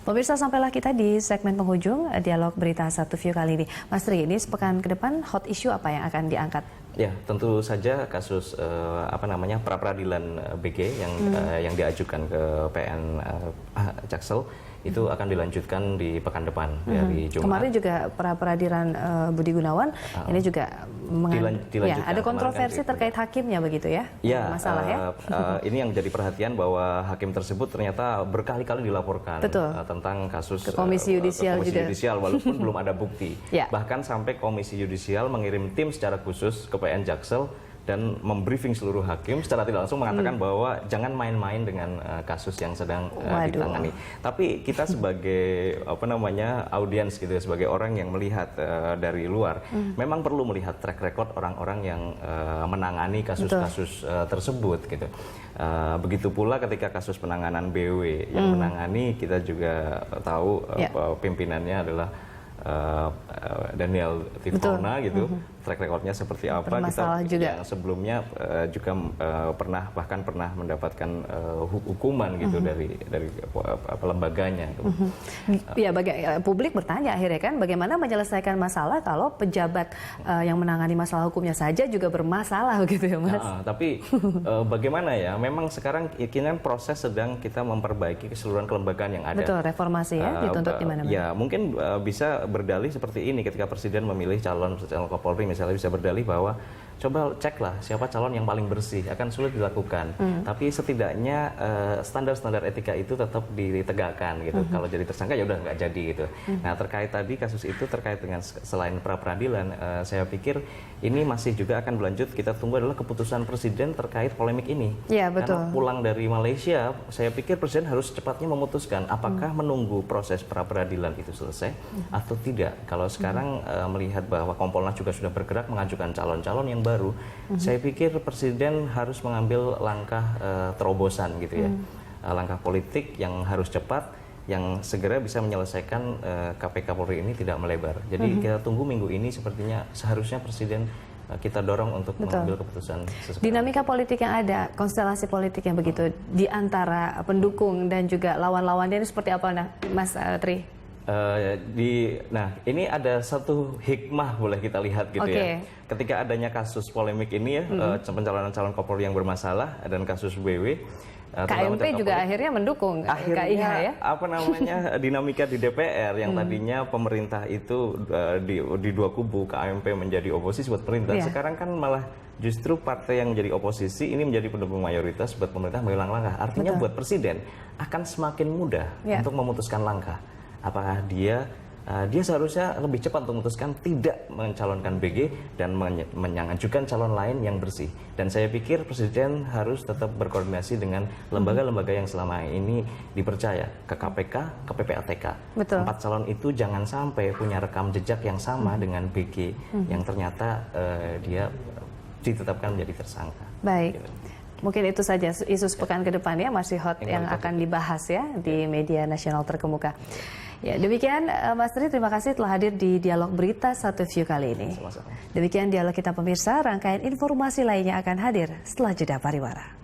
Pemirsa, sampailah kita di segmen penghujung dialog berita Satu View kali ini. Mas Tri, ini sepekan ke depan hot issue apa yang akan diangkat? Ya, tentu saja kasus pra-peradilan BG yang diajukan ke PN Jaksel itu akan dilanjutkan di pekan depan dari Jumat. Kemarin juga pra-peradilan Budi Gunawan ini juga dilanjutkan. ada kontroversi terkait hakimnya begitu ya? Ya, masalah ya. Ini yang jadi perhatian bahwa hakim tersebut ternyata berkali-kali dilaporkan tentang kasus ke Komisi Yudisial walaupun belum ada bukti. Ya. Bahkan sampai Komisi Yudisial mengirim tim secara khusus ke PN Jaksel dan membriefing seluruh hakim secara tidak langsung mengatakan bahwa jangan main-main dengan kasus yang sedang ditangani. Tapi kita sebagai audiens gitu, sebagai orang yang melihat dari luar, memang perlu melihat track record orang-orang yang menangani kasus-kasus tersebut gitu. Begitu pula ketika kasus penanganan BW yang menangani, kita juga tahu pimpinannya adalah Daniel Tifona gitu. Track recordnya seperti apa, kita juga yang sebelumnya juga bahkan pernah mendapatkan hukuman gitu dari lembaganya. Ya, publik bertanya akhirnya kan, bagaimana menyelesaikan masalah kalau pejabat yang menangani masalah hukumnya saja juga bermasalah begitu ya, Mas? Tapi bagaimana ya? Memang sekarang kini proses sedang kita memperbaiki keseluruhan kelembagaan yang ada. Betul, reformasi ya dituntut di mana-mana. Ya, mungkin bisa berdalih seperti ini ketika Presiden memilih calon Kapolri, misalnya bisa berdalih bahwa coba ceklah siapa calon yang paling bersih, akan sulit dilakukan. Tapi setidaknya standar-standar etika itu tetap ditegakkan gitu. Kalau jadi tersangka ya udah nggak jadi gitu. Nah, terkait tadi kasus itu terkait dengan selain pra-peradilan, saya pikir ini masih juga akan berlanjut. Kita tunggu adalah keputusan Presiden terkait polemik ini. Ya, betul. Karena pulang dari Malaysia, saya pikir Presiden harus cepatnya memutuskan apakah menunggu proses pra-peradilan itu selesai atau tidak. Kalau sekarang melihat bahwa Kompolnas juga sudah bergerak mengajukan calon-calon yang baru, saya pikir Presiden harus mengambil langkah terobosan gitu ya, langkah politik yang harus cepat, yang segera bisa menyelesaikan KPK Polri ini tidak melebar. Jadi kita tunggu minggu ini, sepertinya seharusnya Presiden kita dorong untuk mengambil keputusan sesuai. Dinamika politik yang ada, konstelasi politik yang begitu di antara pendukung dan juga lawan-lawannya ini seperti apa, Mas Tri? Nah, ini ada satu hikmah boleh kita lihat gitu ya. Ketika adanya kasus polemik ini ya, pencalonan calon Kapolri yang bermasalah dan kasus BW, KMP juga akhirnya mendukung KIH ya. Dinamika di DPR yang tadinya pemerintah itu di dua kubu, KMP menjadi oposisi buat pemerintah. Sekarang kan malah justru partai yang menjadi oposisi ini menjadi pendukung mayoritas buat pemerintah mengambil langkah. Artinya buat Presiden akan semakin mudah untuk memutuskan langkah. Apakah dia seharusnya lebih cepat untuk memutuskan tidak mencalonkan BG dan mengajukan calon lain yang bersih. Dan saya pikir Presiden harus tetap berkoordinasi dengan lembaga-lembaga yang selama ini dipercaya, ke KPK, ke PPATK. Empat calon itu jangan sampai punya rekam jejak yang sama dengan BG yang ternyata dia ditetapkan menjadi tersangka. Baik. Mungkin itu saja isu sepekan ke depan ya, masih hot yang akan dibahas ya di media nasional terkemuka. Ya, demikian Mas Tri, terima kasih telah hadir di Dialog Berita Satu View kali ini. Demikian dialog kita pemirsa, rangkaian informasi lainnya akan hadir setelah jeda pariwara.